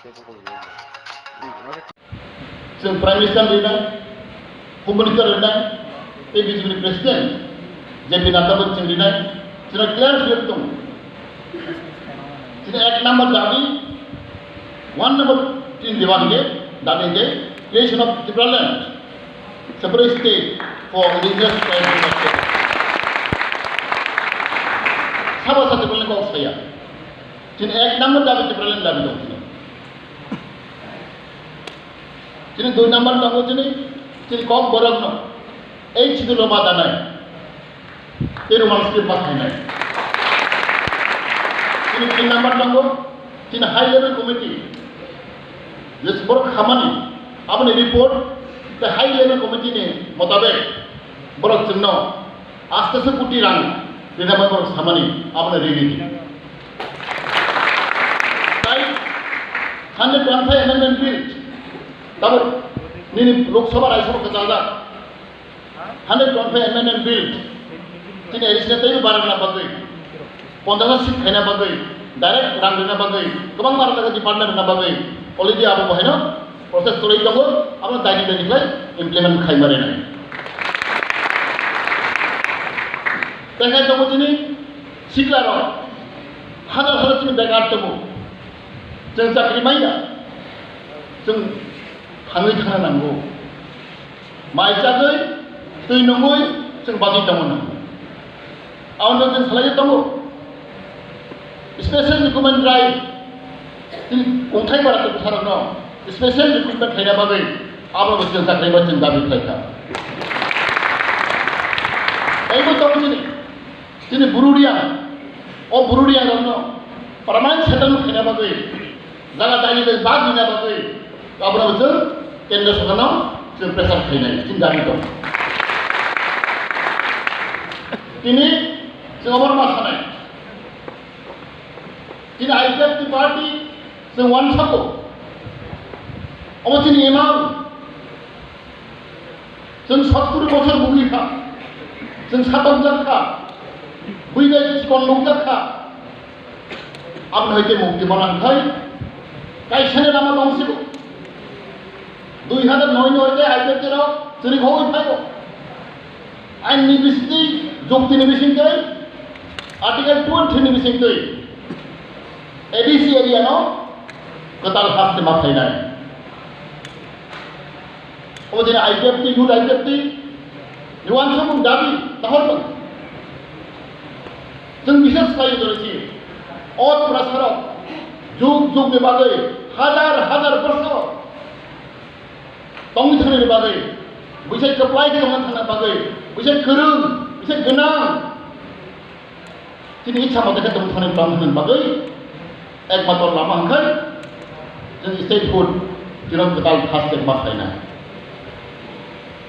जों prime minister लिरनाय home minister लिरनाय बे बिजेपि प्रेसिडेंट जेपि नाड्डामोनजों लिरनाय जोंना क्लियार स्लिप दं जोंना एक नम्बर दाबि 1 नम्बर 3 दिवानगे दाबि के creation of Tibraland separate state for indigenous tribes साबा सा Tibraland को saya जोंना एक नम्बर दाबि Tibraland दाबि दं जोंना 2 नम्बर दं जोंना कम बरगनो एक सिदुल बादानाय पेरुमाल स्क्रिप्ट बाहायनाय जोंना 3 नम्बर दं जोंना हाई लेवल कमिटी जेसेबां खामानि आपने report the high level committee ने मुताबिक बरक जोंनो आस्ते कोटी रां देना बरक खामानि आपने रेडी ताई 125 amendment bill तब निनी लोकसभा राज्यसभा का चालदा 125 amendment bill जिन एडिशनल तय बारना बागै 15 सीट खायना बागै डायरेक्ट रां देना बागै गोबां बारना डिपार्टमेंट ना बागै अलरेडी आबो बहायनो प्रोसेस चलै दङ आबो दाइनि दाइनिफ्राय इमप्लिमेन्ट खायमारेनाय तेखाय दङ दिनै सिक्लाराव हाजार हाजार जोंनि बेकार दङ जों साख्रि माइया जों हाङै थानो नांगौ माइ जागै दै नङै जों बादि दङ आवनो जों सालायो दङ स्पेशल रिक्रुटमेन्ट ड्राइभ जों गंथाय बारा सारानो स्पेशल रिक्रुटमेन्ट खायना बागै आबो जों साख्रि जों दाबि खायखा एबो दङ दिनै बुरुडिया दङ परमानेन्ट सेटलमेन्ट खायना बागै जागा दाइनि बाद दिना बागै आबो जों केन्द्र सरकारनाव जों प्रेसार खायनाय जों दाबि दं दिनै जों अमर मा सानाय दिनै आइपिएफनि पार्टी जों वान साको अमर दिनै एमाव जों 70 बोसोर बुगिखा जों सातम जाखा बुइबाय चिकन लंजाखा आपनो हयते मुक्ति मानांखाय गायसने लामा दंसिबो 2009 हयते आइपिएफ जेराव जोंनि हय फायगो आइननि बिसिनि जुक्तिनि बिसिंदै आर्टिकल 20 नि बिसिंदै एडिसि एरियानो कताल हास्ते माफायनाय ओदिन आइपिएफनि युथ आइपिएफनि युवान समूह दाबि दाहरदों जों बिसेस खालायो दरसि अत प्रसाराव जुग जुगनि बागै हाजार हाजार बोसोर दंनि थांनायनि बागै बिसोर केप्लाइ खालामनानै थांनाय बागै बिसोर गोरों बिसोर गोनां दिनै इच्छा मथे दं थांनाय खालामनो बागै एकमात्र लामा ओंखार जों स्टेटहुड जेराव गोदाल हास्टेट माखायनाय